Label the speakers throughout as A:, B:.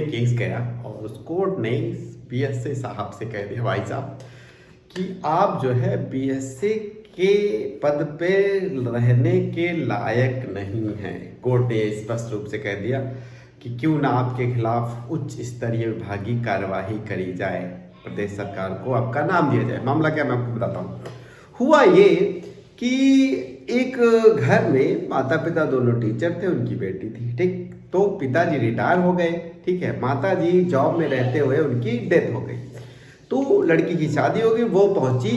A: Case गया और उस कोर्ट ने बीएसए साहब से कह दिया, भाई साहब कि आप जो है बीएसए के पद पे रहने के लायक नहीं हैं। कोर्ट ने स्पष्ट रूप से कह दिया कि क्यों ना आपके खिलाफ उच्च स्तरीय विभागीय कार्यवाही करी जाए, प्रदेश सरकार को आपका नाम दिया जाए। मामला क्या, मैं आपको बताता हूँ। हुआ ये कि एक घर में माता पिता दोनों टीचर थे, उनकी बेटी थी, ठीक। तो पिताजी रिटायर हो गए, ठीक है। माता जी जॉब में रहते हुए उनकी डेथ हो गई। तो लड़की की शादी हो गई, वो पहुंची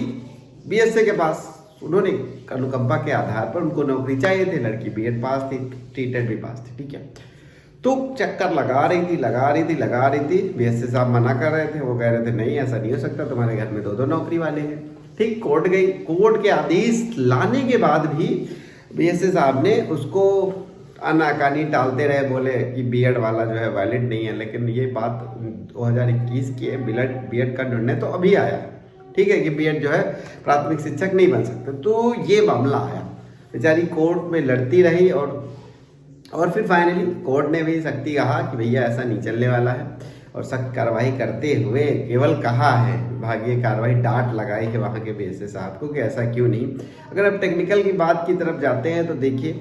A: बीएसए के पास। उन्होंने अनुकंपा के आधार पर उनको नौकरी चाहिए थी। लड़की बीएड पास थी, टीटेट भी पास थी, ठीक है। तो चक्कर लगा रही थी। बीएसए साहब मना कर रहे थे, वो कह रहे थे नहीं ऐसा नहीं हो सकता, तुम्हारे घर में दो नौकरी वाले हैं, ठीक। कोर्ट गई, कोर्ट के आदेश लाने के बाद भी बीएसए साहब ने उसको आनाकानी टालते रहे, बोले कि बीएड वाला जो है वैलिड नहीं है। लेकिन ये बात 2021 की है, बीएड का निर्णय तो अभी आया, ठीक है, कि बीएड जो है प्राथमिक शिक्षक नहीं बन सकते। तो ये मामला आया, बेचारी कोर्ट में लड़ती रही और फिर फाइनली कोर्ट ने भी सख्ती कहा कि भैया ऐसा नहीं चलने वाला है, और सख्त कार्रवाई करते हुए केवल कहा है, विभागीय कार्रवाई, डांट लगाई है वहाँ के बीएसए साहब को कि ऐसा क्यों नहीं। अगर आप टेक्निकल की बात की तरफ जाते हैं तो देखिए,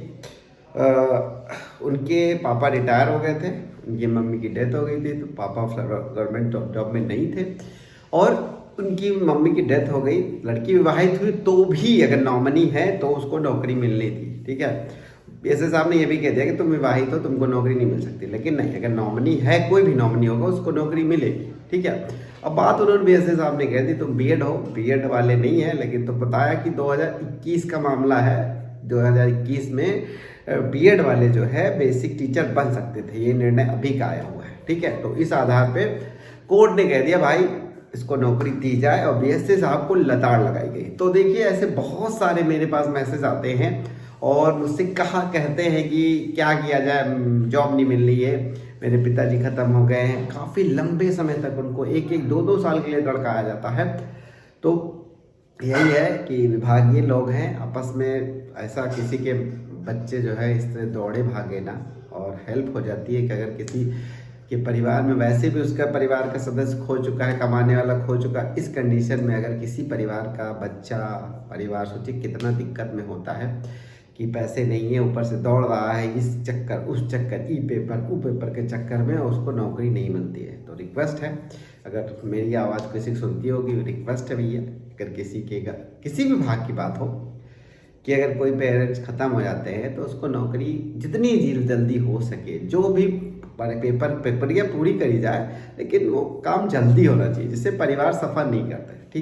A: उनके पापा रिटायर हो गए थे, उनकी मम्मी की डेथ हो गई थी, तो पापा गवर्नमेंट जॉब में नहीं थे और उनकी मम्मी की डेथ हो गई। लड़की विवाहित हुई तो भी अगर नॉमिनी है तो उसको नौकरी मिलनी थी, ठीक है। बीएसए साहब ने यह भी कह दिया कि तुम विवाहित हो, तुमको नौकरी नहीं मिल सकती, लेकिन नहीं, अगर नॉमिनी है, कोई भी नॉमिनी होगा, उसको नौकरी मिलेगी, ठीक है। अब बात उन्होंने बीएसए साहब ने कह दी तुम बीएड हो, बीएड वाले नहीं है, लेकिन तो बताया कि 2021 का मामला है, 2021 में बीएड वाले जो है बेसिक टीचर बन सकते थे, ये निर्णय अभी का आया हुआ है, ठीक है। तो इस आधार पे कोर्ट ने कह दिया भाई इसको नौकरी दी जाए और बीएसए साहब को लताड़ लगाई गई। तो देखिए ऐसे बहुत सारे मेरे पास मैसेज आते हैं और मुझसे कहते हैं कि क्या किया जाए, जॉब नहीं मिल रही है, मेरे पिताजी खत्म हो गए हैं, काफ़ी लंबे समय तक उनको 1-2 साल के लिए लड़काया जाता है। तो यही है कि विभागीय लोग हैं, आपस में ऐसा किसी के बच्चे जो है इस तरह दौड़े भागे ना, और हेल्प हो जाती है कि अगर किसी के परिवार में वैसे भी उसका परिवार का सदस्य खो चुका है, कमाने वाला खो चुका है, इस कंडीशन में अगर किसी परिवार का बच्चा, परिवार सोचिए कितना दिक्कत में होता है कि पैसे नहीं है, ऊपर से दौड़ रहा है इस चक्कर उस चक्कर, ई पेपर ऊ पेपर के चक्कर में, उसको नौकरी नहीं मिलती है। तो रिक्वेस्ट है, अगर मेरी आवाज़ किसी सुनती होगी, रिक्वेस्ट है भैया, अगर किसी भी भाग की बात हो कि अगर कोई पेरेंट्स ख़त्म हो जाते हैं तो उसको नौकरी जितनी जल्दी हो सके, जो भी पेपरिया पूरी करी जाए, लेकिन वो काम जल्दी होना चाहिए जिससे परिवार सफ़र नहीं करता है, ठीक है।